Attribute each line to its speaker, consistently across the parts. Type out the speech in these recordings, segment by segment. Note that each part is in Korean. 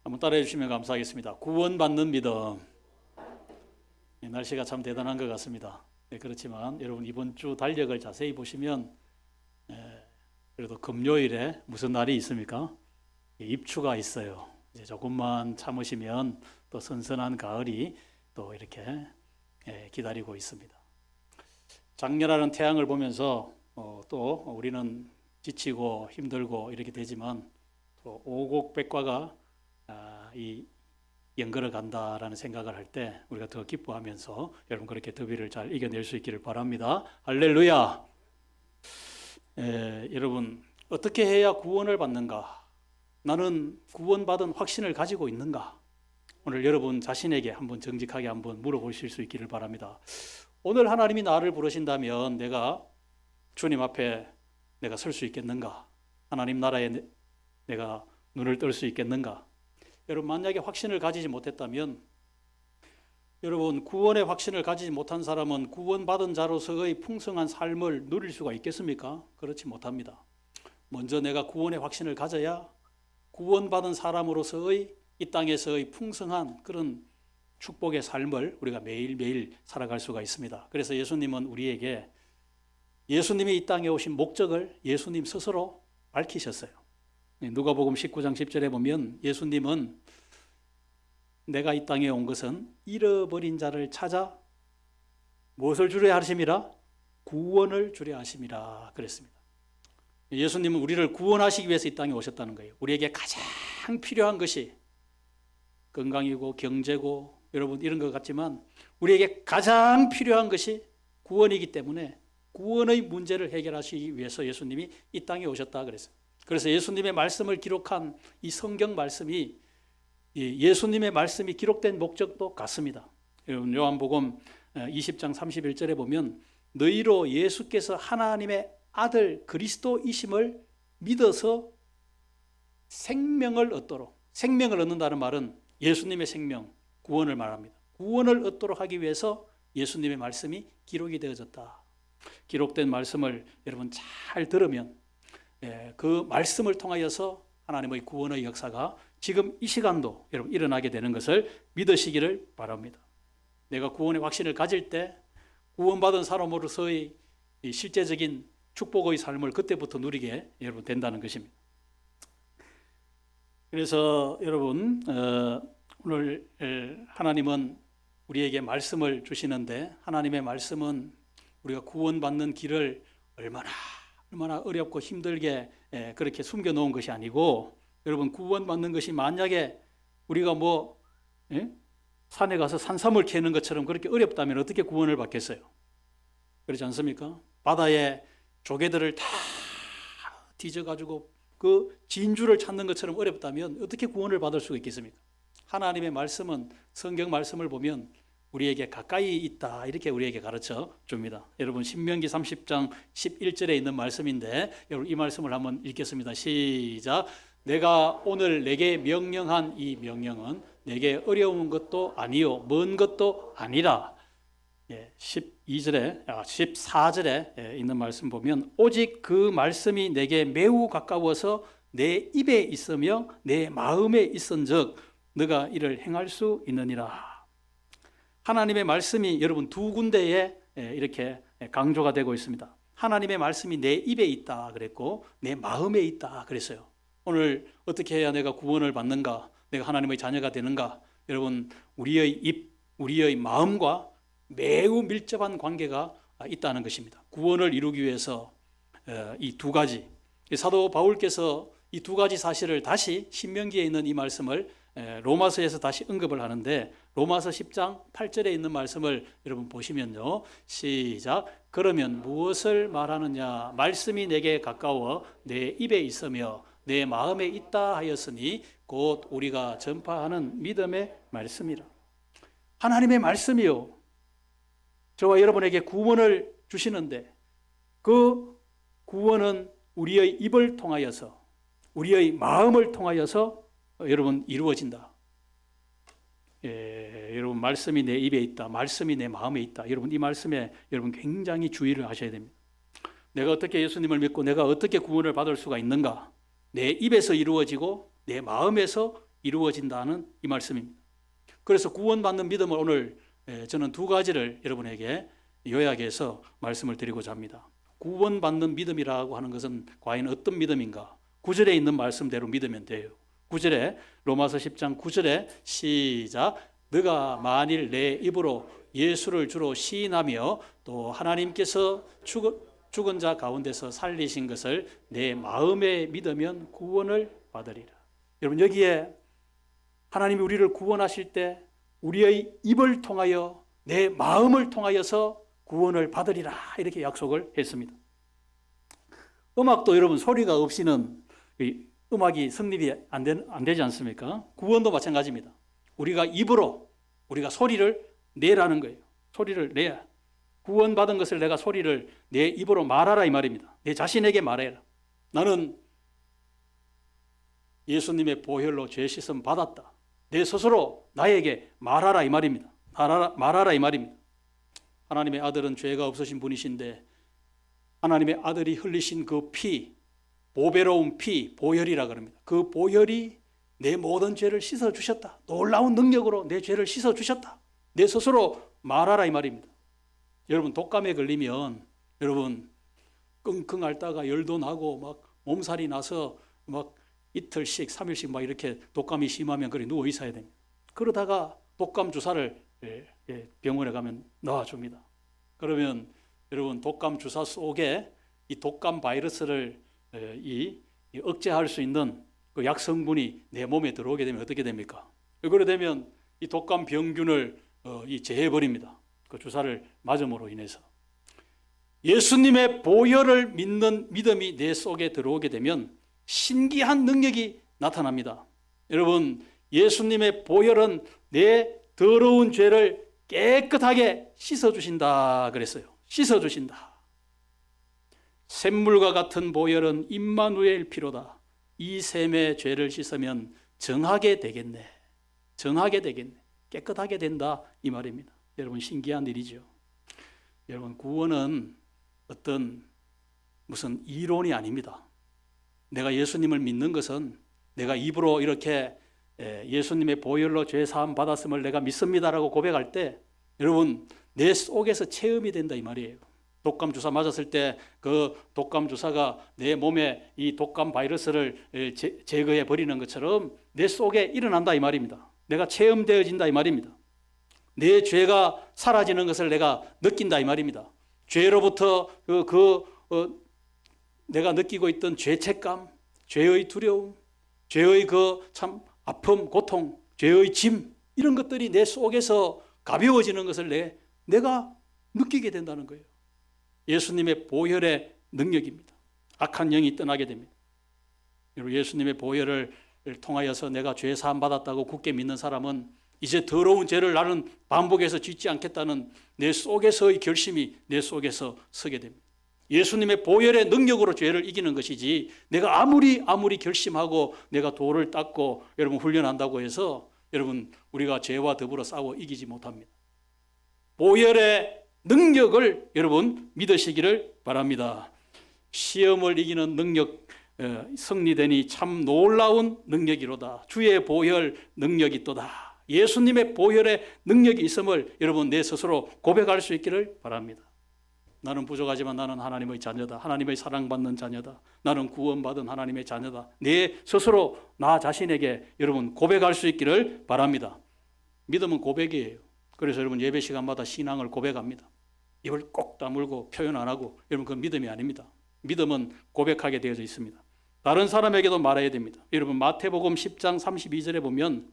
Speaker 1: 한번 따라해 주시면 감사하겠습니다. 구원받는 믿음. 날씨가 참 대단한 것 같습니다. 그렇지만 여러분 이번 주 달력을 자세히 보시면 그래도 금요일에 무슨 날이 있습니까? 입추가 있어요. 이제 조금만 참으시면 또 선선한 가을이 또 이렇게 기다리고 있습니다. 장렬하는 태양을 보면서 또 우리는 지치고 힘들고 이렇게 되지만 또 오곡백과가 이 연걸어 간다라는 생각을 할 때 우리가 더 기뻐하면서 여러분 그렇게 더위를 잘 이겨낼 수 있기를 바랍니다. 할렐루야. 여러분 어떻게 해야 구원을 받는가? 나는 구원받은 확신을 가지고 있는가? 오늘 여러분 자신에게 한번 정직하게 한번 물어보실 수 있기를 바랍니다. 오늘 하나님이 나를 부르신다면 내가 주님 앞에 내가 설 수 있겠는가? 하나님 나라에 내가 눈을 뜰 수 있겠는가? 여러분 만약에 확신을 가지지 못했다면 여러분 구원의 확신을 가지지 못한 사람은 구원받은 자로서의 풍성한 삶을 누릴 수가 있겠습니까? 그렇지 못합니다. 먼저 내가 구원의 확신을 가져야 구원받은 사람으로서의 이 땅에서의 풍성한 그런 축복의 삶을 우리가 매일매일 살아갈 수가 있습니다. 그래서 예수님은 우리에게 예수님이 이 땅에 오신 목적을 예수님 스스로 밝히셨어요. 누가복음 19장 10절에 보면 예수님은 내가 이 땅에 온 것은 잃어버린 자를 찾아 무엇을 주려 하심이라? 구원을 주려 하심이라 그랬습니다. 예수님은 우리를 구원하시기 위해서 이 땅에 오셨다는 거예요. 우리에게 가장 필요한 것이 건강이고 경제고 여러분 이런 것 같지만 우리에게 가장 필요한 것이 구원이기 때문에 구원의 문제를 해결하시기 위해서 예수님이 이 땅에 오셨다 그랬어요. 그래서 예수님의 말씀을 기록한 이 성경 말씀이 예수님의 말씀이 기록된 목적도 같습니다. 여러분 요한복음 20장 31절에 보면 너희로 예수께서 하나님의 아들 그리스도이심을 믿어서 생명을 얻도록, 생명을 얻는다는 말은 예수님의 생명, 구원을 말합니다. 구원을 얻도록 하기 위해서 예수님의 말씀이 기록이 되어졌다. 기록된 말씀을 여러분 잘 들으면 그 말씀을 통하여서 하나님의 구원의 역사가 지금 이 시간도 여러분 일어나게 되는 것을 믿으시기를 바랍니다. 내가 구원의 확신을 가질 때 구원받은 사람으로서의 실제적인 축복의 삶을 그때부터 누리게 여러분 된다는 것입니다. 그래서 여러분 오늘 하나님은 우리에게 말씀을 주시는데 하나님의 말씀은 우리가 구원받는 길을 얼마나 어렵고 힘들게 그렇게 숨겨놓은 것이 아니고 여러분 구원받는 것이 만약에 우리가 산에 가서 산삼을 캐는 것처럼 그렇게 어렵다면 어떻게 구원을 받겠어요? 그렇지 않습니까? 바다에 조개들을 다 뒤져가지고 그 진주를 찾는 것처럼 어렵다면 어떻게 구원을 받을 수가 있겠습니까? 하나님의 말씀은 성경 말씀을 보면 우리에게 가까이 있다 이렇게 우리에게 가르쳐 줍니다. 여러분 신명기 30장 11절에 있는 말씀인데 여러분 이 말씀을 한번 읽겠습니다. 시작. 내가 오늘 내게 명령한 이 명령은 내게 어려운 것도 아니요 먼 것도 아니라 14절에 있는 말씀 보면 오직 그 말씀이 내게 매우 가까워서 내 입에 있으며 내 마음에 있은즉 너가 이를 행할 수 있느니라. 하나님의 말씀이 여러분 두 군데에 이렇게 강조가 되고 있습니다. 하나님의 말씀이 내 입에 있다 그랬고 내 마음에 있다 그랬어요. 오늘 어떻게 해야 내가 구원을 받는가? 내가 하나님의 자녀가 되는가? 여러분 우리의 입, 우리의 마음과 매우 밀접한 관계가 있다는 것입니다. 구원을 이루기 위해서 이 두 가지 사도 바울께서 이 두 가지 사실을 다시 신명기에 있는 이 말씀을 로마서에서 다시 언급을 하는데 로마서 10장 8절에 있는 말씀을 여러분 보시면요. 시작. 그러면 무엇을 말하느냐? 말씀이 내게 가까워 내 입에 있으며 내 마음에 있다 하였으니 곧 우리가 전파하는 믿음의 말씀이라. 하나님의 말씀이요. 저와 여러분에게 구원을 주시는데 그 구원은 우리의 입을 통하여서 우리의 마음을 통하여서 여러분 이루어진다. 여러분 말씀이 내 입에 있다. 말씀이 내 마음에 있다. 여러분 이 말씀에 여러분 굉장히 주의를 하셔야 됩니다. 내가 어떻게 예수님을 믿고 내가 어떻게 구원을 받을 수가 있는가? 내 입에서 이루어지고 내 마음에서 이루어진다는 이 말씀입니다. 그래서 구원받는 믿음을 오늘 저는 두 가지를 여러분에게 요약해서 말씀을 드리고자 합니다. 구원받는 믿음이라고 하는 것은 과연 어떤 믿음인가? 9절에 있는 말씀대로 믿으면 돼요. 9절에 로마서 10장 9절에 시작. 너가 만일 내 입으로 예수를 주로 시인하며 또 하나님께서 죽은 자 가운데서 살리신 것을 내 마음에 믿으면 구원을 받으리라. 여러분, 여기에 하나님이 우리를 구원하실 때 우리의 입을 통하여 내 마음을 통하여서 구원을 받으리라 이렇게 약속을 했습니다. 음악도 여러분 소리가 없이는 음악이 성립이 안 되지 않습니까? 구원도 마찬가지입니다. 우리가 입으로 우리가 소리를 내라는 거예요. 소리를 내야. 구원받은 것을 내가 소리를 내 입으로 말하라 이 말입니다. 내 자신에게 말해라. 나는 예수님의 보혈로 죄 씻음 받았다. 내 스스로 나에게 말하라 이 말입니다. 말하라 이 말입니다. 하나님의 아들은 죄가 없으신 분이신데 하나님의 아들이 흘리신 그 피, 보배로운 피, 보혈이라 그럽니다. 그 보혈이 내 모든 죄를 씻어주셨다. 놀라운 능력으로 내 죄를 씻어주셨다. 내 스스로 말하라 이 말입니다. 여러분, 독감에 걸리면 여러분 끙끙 앓다가 열도 나고 막 몸살이 나서 막 이틀씩 3일씩 막 이렇게 독감이 심하면 그래 누워 있어야 됩니다. 그러다가 독감 주사를 병원에 가면 놔줍니다. 그러면 여러분 독감 주사 속에 이 독감 바이러스를 억제할 수 있는 그 약 성분이 내 몸에 들어오게 되면 어떻게 됩니까? 그래 되면 이 독감 병균을 제해버립니다. 그 주사를 맞음으로 인해서. 예수님의 보혈을 믿는 믿음이 내 속에 들어오게 되면 신기한 능력이 나타납니다. 여러분, 예수님의 보혈은 내 더러운 죄를 깨끗하게 씻어주신다 그랬어요. 씻어주신다. 샘물과 같은 보혈은 임마누엘 피로다. 이 샘의 죄를 씻으면 정하게 되겠네. 정하게 되겠네. 깨끗하게 된다 이 말입니다. 여러분, 신기한 일이죠. 여러분, 구원은 어떤 무슨 이론이 아닙니다. 내가 예수님을 믿는 것은 내가 입으로 이렇게 예수님의 보혈로 죄 사함 받았음을 내가 믿습니다라고 고백할 때 여러분 내 속에서 체험이 된다 이 말이에요. 독감 주사 맞았을 때 그 독감 주사가 내 몸에 이 독감 바이러스를 제거해 버리는 것처럼 내 속에 일어난다 이 말입니다. 내가 체험되어진다 이 말입니다. 내 죄가 사라지는 것을 내가 느낀다 이 말입니다. 죄로부터 내가 느끼고 있던 죄책감, 죄의 두려움, 죄의 그 참 아픔, 고통, 죄의 짐 이런 것들이 내 속에서 가벼워지는 것을 내가 느끼게 된다는 거예요. 예수님의 보혈의 능력입니다. 악한 영이 떠나게 됩니다. 예수님의 보혈을 통하여서 내가 죄 사함 받았다고 굳게 믿는 사람은 이제 더러운 죄를 나는 반복해서 짓지 않겠다는 내 속에서의 결심이 내 속에서 서게 됩니다. 예수님의 보혈의 능력으로 죄를 이기는 것이지 내가 아무리 결심하고 내가 돌을 닦고 여러분 훈련한다고 해서 여러분 우리가 죄와 더불어 싸워 이기지 못합니다. 보혈의 능력을 여러분 믿으시기를 바랍니다. 시험을 이기는 능력 승리되니 참 놀라운 능력이로다. 주의 보혈 능력이 있도다. 예수님의 보혈의 능력이 있음을 여러분 내 스스로 고백할 수 있기를 바랍니다. 나는 부족하지만 나는 하나님의 자녀다. 하나님의 사랑받는 자녀다. 나는 구원받은 하나님의 자녀다. 내 스스로 나 자신에게 여러분 고백할 수 있기를 바랍니다. 믿음은 고백이에요. 그래서 여러분 예배 시간마다 신앙을 고백합니다. 입을 꼭 다물고 표현 안 하고 여러분 그건 믿음이 아닙니다. 믿음은 고백하게 되어져 있습니다. 다른 사람에게도 말해야 됩니다. 여러분 마태복음 10장 32절에 보면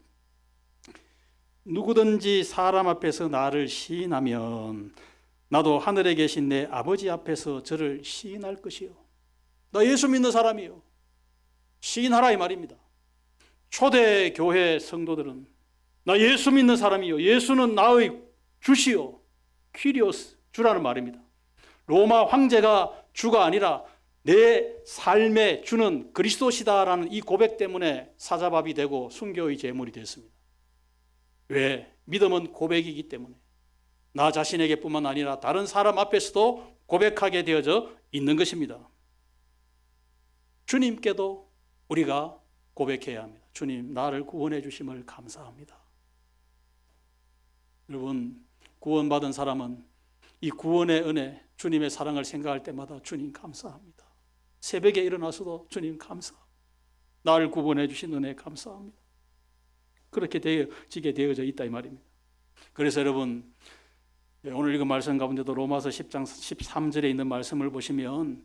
Speaker 1: 누구든지 사람 앞에서 나를 시인하면 나도 하늘에 계신 내 아버지 앞에서 저를 시인할 것이요. 나 예수 믿는 사람이요. 시인하라 이 말입니다. 초대 교회 성도들은 나 예수 믿는 사람이요. 예수는 나의 주시요. 퀴리오스 주라는 말입니다. 로마 황제가 주가 아니라 내 삶의 주는 그리스도시다라는 이 고백 때문에 사자밥이 되고 순교의 제물이 됐습니다. 왜? 믿음은 고백이기 때문에 나 자신에게 뿐만 아니라 다른 사람 앞에서도 고백하게 되어져 있는 것입니다. 주님께도 우리가 고백해야 합니다. 주님 나를 구원해 주심을 감사합니다. 여러분, 구원받은 사람은 이 구원의 은혜, 주님의 사랑을 생각할 때마다 주님 감사합니다. 새벽에 일어나서도 주님 감사합니다. 나를 구원해 주신 은혜 감사합니다. 그렇게 되어지게 되어져 있다 이 말입니다. 그래서 여러분, 오늘 읽은 말씀 가운데도 로마서 10장 13절에 있는 말씀을 보시면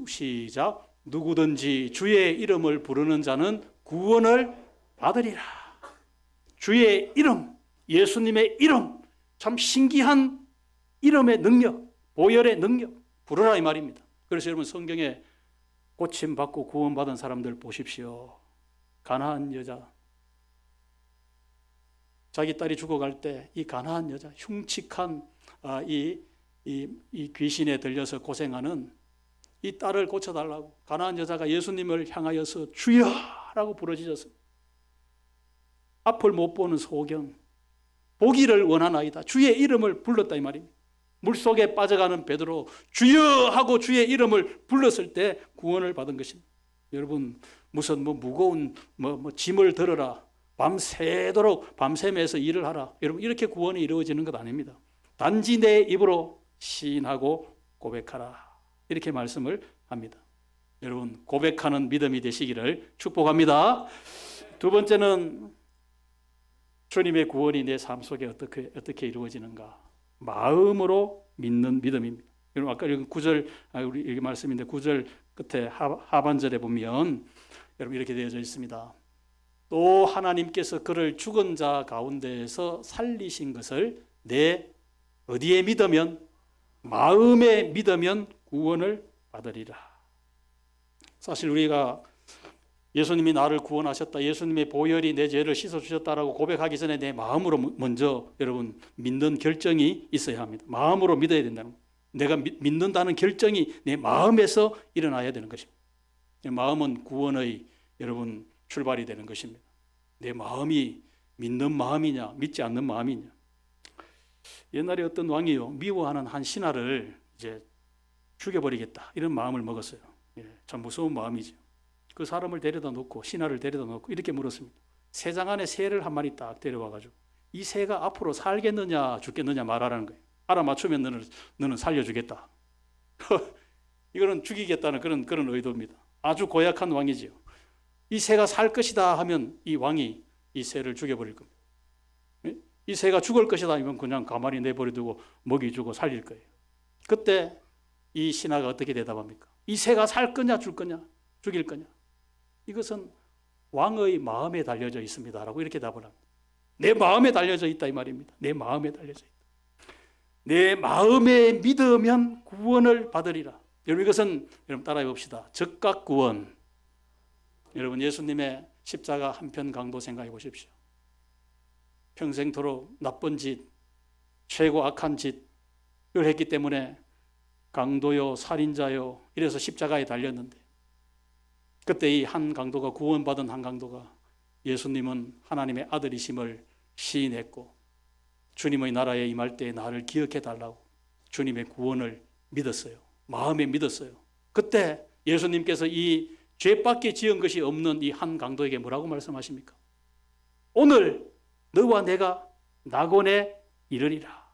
Speaker 1: 시작, 누구든지 주의 이름을 부르는 자는 구원을 받으리라. 주의 이름, 예수님의 이름, 참 신기한 이름의 능력, 보혈의 능력 부르라 이 말입니다. 그래서 여러분, 성경에 고침받고 구원받은 사람들 보십시오. 가나안 여자, 자기 딸이 죽어갈 때 이 가나안 여자, 흉측한 이 귀신에 들려서 고생하는 이 딸을 고쳐달라고 가나안 여자가 예수님을 향하여서 주여라고 부르짖었습니다. 앞을 못 보는 소경, 보기를 원하나이다. 주의 이름을 불렀다 이 말입니다. 물속에 빠져가는 베드로, 주여 하고 주의 이름을 불렀을 때 구원을 받은 것입니다. 여러분, 무슨 무거운 짐을 들어라, 밤새도록 밤샘에서 일을 하라, 여러분 이렇게 구원이 이루어지는 것 아닙니다. 단지 내 입으로 시인하고 고백하라, 이렇게 말씀을 합니다. 여러분, 고백하는 믿음이 되시기를 축복합니다. 두 번째는 주님의 구원이 내 삶 속에 어떻게 이루어지는가? 마음으로 믿는 믿음입니다. 여러분, 아까 읽은 9절, 우리 이게 말씀인데 9절 끝에 하반절에 보면 여러분 이렇게 되어져 있습니다. 또 하나님께서 그를 죽은 자 가운데에서 살리신 것을 내 어디에 믿으면, 마음에 믿으면 구원을 받으리라. 사실 우리가 예수님이 나를 구원하셨다, 예수님의 보혈이 내 죄를 씻어주셨다라고 고백하기 전에 내 마음으로 먼저 여러분 믿는 결정이 있어야 합니다. 마음으로 믿어야 된다는 거예요. 내가 믿는다는 결정이 내 마음에서 일어나야 되는 것입니다. 마음은 구원의 여러분 출발이 되는 것입니다. 내 마음이 믿는 마음이냐 믿지 않는 마음이냐. 옛날에 어떤 왕이요, 미워하는 한 신하를 이제 죽여버리겠다 이런 마음을 먹었어요. 참 무서운 마음이죠. 그 사람을 데려다 놓고, 신하를 데려다 놓고 이렇게 물었습니다. 새장 안에 새를 한 마리 딱 데려와가지고 이 새가 앞으로 살겠느냐 죽겠느냐 말하라는 거예요. 알아맞추면 너는 살려주겠다. 이거는 죽이겠다는 그런 의도입니다. 아주 고약한 왕이지요. 이 새가 살 것이다 하면 이 왕이 이 새를 죽여버릴 겁니다. 이 새가 죽을 것이다 하면 그냥 가만히 내버려두고 먹이 주고 살릴 거예요. 그때 이 신하가 어떻게 대답합니까? 이 새가 살 거냐 줄 거냐 죽일 거냐? 이것은 왕의 마음에 달려져 있습니다라고 이렇게 답을 합니다. 내 마음에 달려져 있다 이 말입니다. 내 마음에 달려져 있다. 내 마음에 믿으면 구원을 받으리라. 여러분, 이것은 여러분 따라해 봅시다. 즉각 구원. 여러분, 예수님의 십자가 한편 강도 생각해 보십시오. 평생토록 나쁜 짓, 최고 악한 짓을 했기 때문에 강도요, 살인자요, 이래서 십자가에 달렸는데, 그때 이 한 강도가, 구원받은 한 강도가 예수님은 하나님의 아들이심을 시인했고 주님의 나라에 임할 때 나를 기억해 달라고 주님의 구원을 믿었어요. 마음에 믿었어요. 그때 예수님께서 이 죄밖에 지은 것이 없는 이 한 강도에게 뭐라고 말씀하십니까? 오늘 너와 내가 낙원에 이르리라.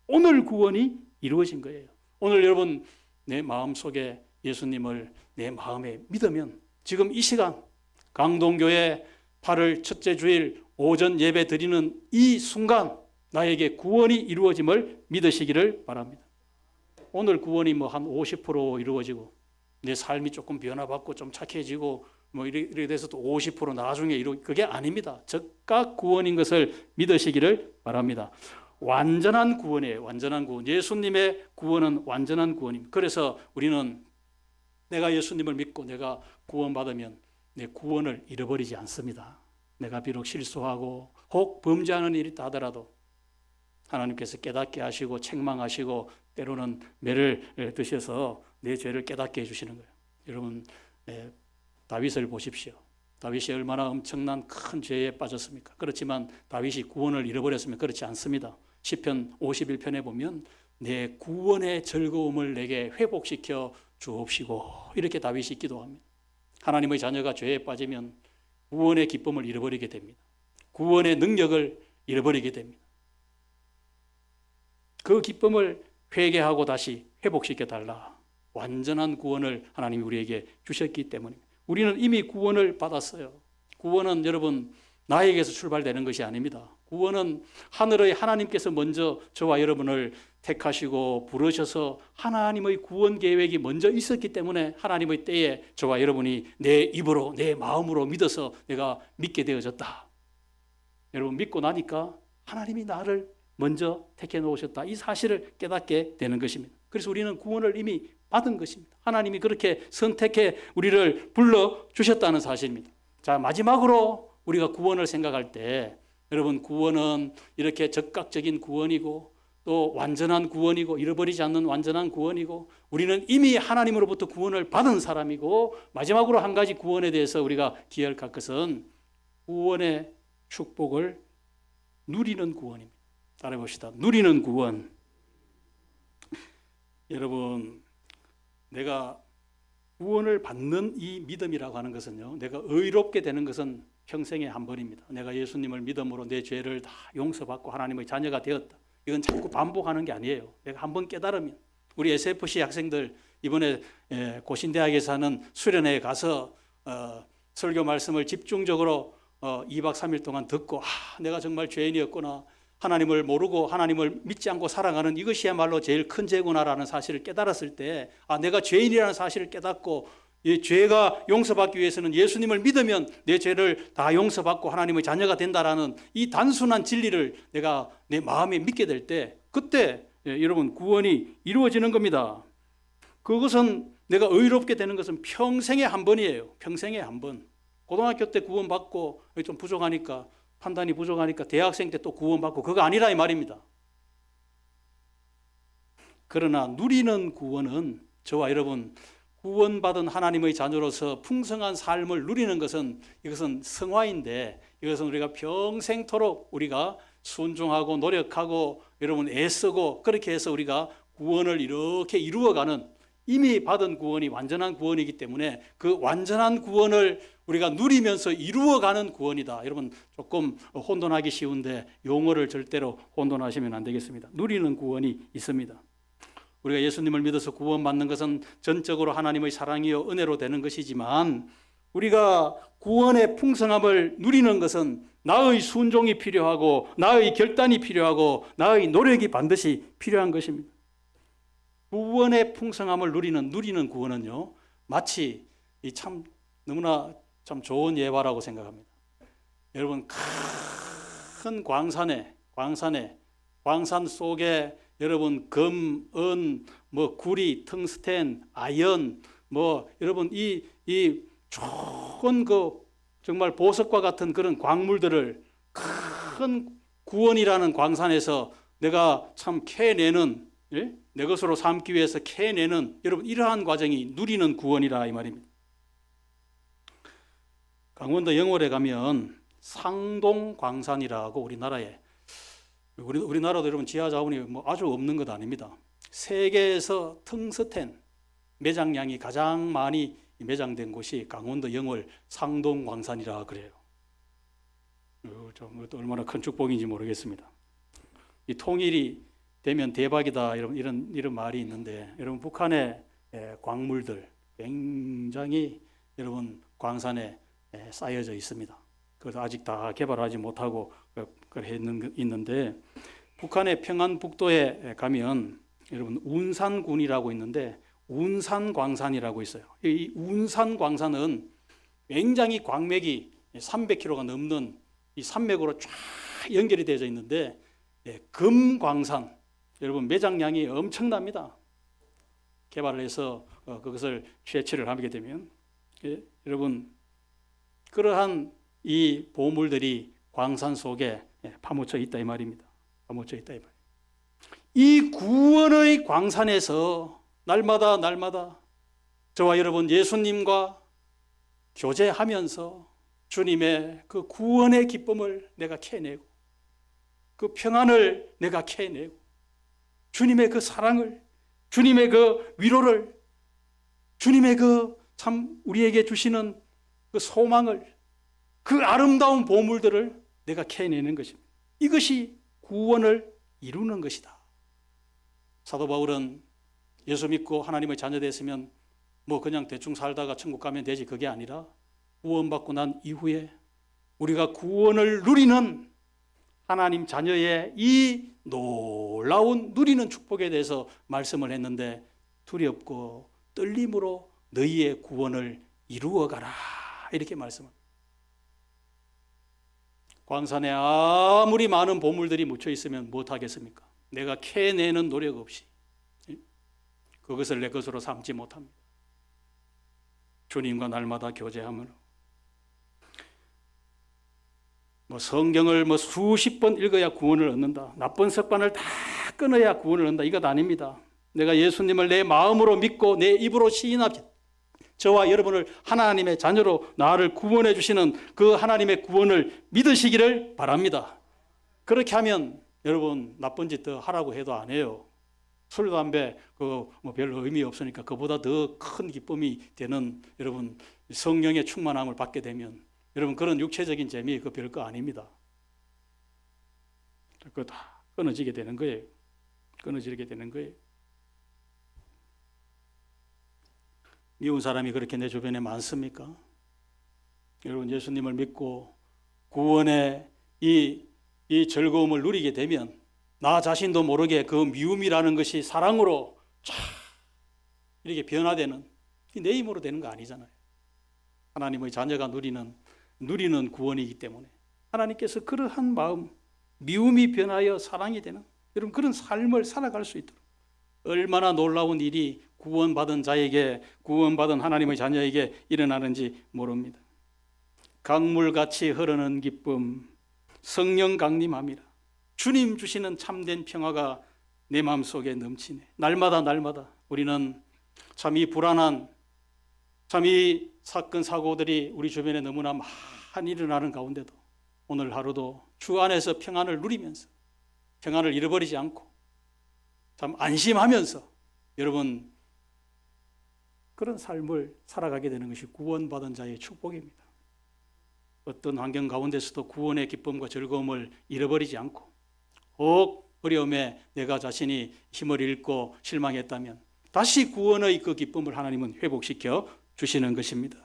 Speaker 1: 오늘 구원이 이루어진 거예요. 오늘 여러분 내 마음속에 예수님을 내 마음에 믿으면 지금 이 시간 강동교회 8월 첫째 주일 오전 예배 드리는 이 순간 나에게 구원이 이루어짐을 믿으시기를 바랍니다. 오늘 구원이 한 50% 이루어지고 내 삶이 조금 변화받고 좀 착해지고 이렇게 돼서 또 50% 나중에 그게 아닙니다. 즉각 구원인 것을 믿으시기를 바랍니다. 완전한 구원이에요. 완전한 구원. 예수님의 구원은 완전한 구원입니다. 그래서 우리는 내가 예수님을 믿고 내가 구원받으면 내 구원을 잃어버리지 않습니다. 내가 비록 실수하고 혹 범죄하는 일이 있다 하더라도 하나님께서 깨닫게 하시고 책망하시고 때로는 매를 드셔서 내 죄를 깨닫게 해주시는 거예요. 여러분, 다윗을 보십시오. 다윗이 얼마나 엄청난 큰 죄에 빠졌습니까? 그렇지만 다윗이 구원을 잃어버렸으면 그렇지 않습니다. 시편 51편에 보면 내 구원의 즐거움을 내게 회복시켜 주옵시고 이렇게 다윗이 기도합니다. 하나님의 자녀가 죄에 빠지면 구원의 기쁨을 잃어버리게 됩니다. 구원의 능력을 잃어버리게 됩니다. 그 기쁨을 회개하고 다시 회복시켜 달라. 완전한 구원을 하나님이 우리에게 주셨기 때문입니다. 우리는 이미 구원을 받았어요. 구원은 여러분 나에게서 출발되는 것이 아닙니다. 구원은 하늘의 하나님께서 먼저 저와 여러분을 택하시고 부르셔서 하나님의 구원 계획이 먼저 있었기 때문에 하나님의 때에 저와 여러분이 내 입으로 내 마음으로 믿어서 내가 믿게 되어졌다. 여러분 믿고 나니까 하나님이 나를 먼저 택해 놓으셨다. 이 사실을 깨닫게 되는 것입니다. 그래서 우리는 구원을 이미 받은 것입니다. 하나님이 그렇게 선택해 우리를 불러주셨다는 사실입니다. 자, 마지막으로 우리가 구원을 생각할 때 여러분 구원은 이렇게 적극적인 구원이고 또 완전한 구원이고 잃어버리지 않는 완전한 구원이고 우리는 이미 하나님으로부터 구원을 받은 사람이고 마지막으로 한 가지 구원에 대해서 우리가 기억할 것은 구원의 축복을 누리는 구원입니다. 따라해 봅시다. 누리는 구원. 여러분 내가 구원을 받는 이 믿음이라고 하는 것은요, 내가 의롭게 되는 것은 평생에 한 번입니다. 내가 예수님을 믿음으로 내 죄를 다 용서받고 하나님의 자녀가 되었다. 이건 자꾸 반복하는 게 아니에요. 내가 한번 깨달으면 우리 SFC 학생들 이번에 고신대학에서 하는 수련회에 가서 설교 말씀을 집중적으로 2박 3일 동안 듣고 내가 정말 죄인이었구나. 하나님을 모르고 하나님을 믿지 않고 살아가는 이것이야말로 제일 큰 죄구나라는 사실을 깨달았을 때 내가 죄인이라는 사실을 깨닫고 이 죄가 용서받기 위해서는 예수님을 믿으면 내 죄를 다 용서받고 하나님의 자녀가 된다라는 이 단순한 진리를 내가 내 마음에 믿게 될 때 그때 여러분 구원이 이루어지는 겁니다. 그것은 내가 의롭게 되는 것은 평생에 한 번이에요. 평생에 한 번. 고등학교 때 구원받고 좀 부족하니까 판단이 부족하니까 대학생 때 또 구원받고 그거 아니라 이 말입니다. 그러나 누리는 구원은 저와 여러분 구원받은 하나님의 자녀로서 풍성한 삶을 누리는 것은 이것은 성화인데 이것은 우리가 평생토록 우리가 순종하고 노력하고 여러분 애쓰고 그렇게 해서 우리가 구원을 이렇게 이루어가는 이미 받은 구원이 완전한 구원이기 때문에 그 완전한 구원을 우리가 누리면서 이루어가는 구원이다. 여러분 조금 혼돈하기 쉬운데 용어를 절대로 혼돈하시면 안 되겠습니다. 누리는 구원이 있습니다. 우리가 예수님을 믿어서 구원받는 것은 전적으로 하나님의 사랑이요 은혜로 되는 것이지만 우리가 구원의 풍성함을 누리는 것은 나의 순종이 필요하고 나의 결단이 필요하고 나의 노력이 반드시 필요한 것입니다. 구원의 풍성함을 누리는 구원은요 마치 이 참 너무나 참 좋은 예화라고 생각합니다. 여러분 큰 광산 속에 여러분 금, 은, 구리, 텅스텐, 아연 여러분 이 좋은 정말 보석과 같은 그런 광물들을 큰 구원이라는 광산에서 내가 참 캐내는 내 것으로 삼기 위해서 캐내는 여러분 이러한 과정이 누리는 구원이라 이 말입니다. 강원도 영월에 가면 상동광산이라고 우리나라도 여러분 지하 자원이 아주 없는 것 아닙니다. 세계에서 텅스텐 매장량이 가장 많이 매장된 곳이 강원도 영월 상동광산이라 그래요. 또 얼마나 큰 축복인지 모르겠습니다. 이 통일이 되면 대박이다 이런 말이 있는데 여러분 북한의 광물들 굉장히 여러분 광산에 쌓여져 있습니다. 그래서 아직 다 개발하지 못하고 있는데 북한의 평안북도에 가면 여러분 운산군이라고 있는데 운산광산이라고 있어요. 이 운산광산은 굉장히 광맥이 300km가 넘는 이 산맥으로 쫙 연결이 되어져 있는데 금광산 여러분 매장량이 엄청납니다. 개발을 해서 그것을 채취를 하게 되면 여러분 그러한 이 보물들이 광산 속에 파묻혀 있다 이 말입니다. 파묻혀 있다 이 말. 이 구원의 광산에서 날마다 저와 여러분 예수님과 교제하면서 주님의 그 구원의 기쁨을 내가 캐내고 그 평안을 내가 캐내고 주님의 그 사랑을 주님의 그 위로를 주님의 그 참 우리에게 주시는 그 소망을 그 아름다운 보물들을 내가 캐내는 것입니다. 이것이 구원을 이루는 것이다. 사도 바울은 예수 믿고 하나님의 자녀 됐으면 뭐 그냥 대충 살다가 천국 가면 되지, 그게 아니라 구원받고 난 이후에 우리가 구원을 누리는 하나님 자녀의 이 놀라운 누리는 축복에 대해서 말씀을 했는데, 두렵고 떨림으로 너희의 구원을 이루어가라, 이렇게 말씀합니다. 광산에 아무리 많은 보물들이 묻혀 있으면 못하겠습니까? 내가 캐내는 노력 없이 그것을 내 것으로 삼지 못합니다. 주님과 날마다 교제함으로 성경을 수십 번 읽어야 구원을 얻는다, 나쁜 습관을 다 끊어야 구원을 얻는다, 이것 아닙니다. 내가 예수님을 내 마음으로 믿고 내 입으로 시인합니다. 저와 여러분을 하나님의 자녀로 나를 구원해 주시는 그 하나님의 구원을 믿으시기를 바랍니다. 그렇게 하면 여러분 나쁜 짓 더 하라고 해도 안 해요. 술, 담배 별로 의미 없으니까 그보다 더 큰 기쁨이 되는 여러분 성령의 충만함을 받게 되면 여러분 그런 육체적인 재미 그 별거 아닙니다. 그거 다 끊어지게 되는 거예요. 끊어지게 되는 거예요. 미운 사람이 그렇게 내 주변에 많습니까? 여러분 예수님을 믿고 구원의 이 즐거움을 누리게 되면 나 자신도 모르게 그 미움이라는 것이 사랑으로 쫙 이렇게 변화되는, 내 힘으로 되는 거 아니잖아요. 하나님의 자녀가 누리는 구원이기 때문에 하나님께서 그러한 마음, 미움이 변하여 사랑이 되는 여러분 그런 삶을 살아갈 수 있도록 얼마나 놀라운 일이 구원받은 자에게, 구원받은 하나님의 자녀에게 일어나는지 모릅니다. 강물같이 흐르는 기쁨, 성령 강림함이라. 주님 주시는 참된 평화가 내 마음속에 넘치네. 날마다 우리는 참 이 불안한, 참 이 사건 사고들이 우리 주변에 너무나 많이 일어나는 가운데도 오늘 하루도 주 안에서 평안을 누리면서 평안을 잃어버리지 않고 참 안심하면서 여러분 그런 삶을 살아가게 되는 것이 구원받은 자의 축복입니다. 어떤 환경 가운데서도 구원의 기쁨과 즐거움을 잃어버리지 않고 혹 어려움에 내가 자신이 힘을 잃고 실망했다면 다시 구원의 그 기쁨을 하나님은 회복시켜 주시는 것입니다.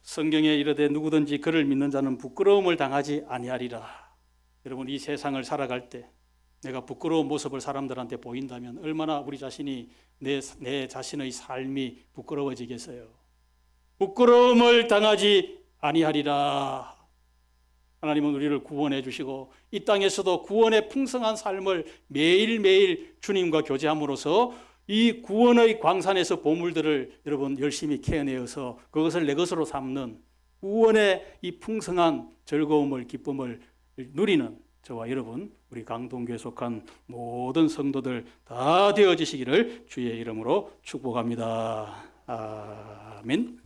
Speaker 1: 성경에 이르되 누구든지 그를 믿는 자는 부끄러움을 당하지 아니하리라. 여러분 이 세상을 살아갈 때 내가 부끄러운 모습을 사람들한테 보인다면 얼마나 우리 자신이 내 자신의 삶이 부끄러워지겠어요. 부끄러움을 당하지 아니하리라. 하나님은 우리를 구원해 주시고 이 땅에서도 구원의 풍성한 삶을 매일매일 주님과 교제함으로써 이 구원의 광산에서 보물들을 여러분 열심히 캐내어서 그것을 내 것으로 삼는 구원의 이 풍성한 즐거움을, 기쁨을 누리는 저와 여러분, 우리 강동교에 속한 모든 성도들 다 되어지시기를 주의 이름으로 축복합니다. 아멘.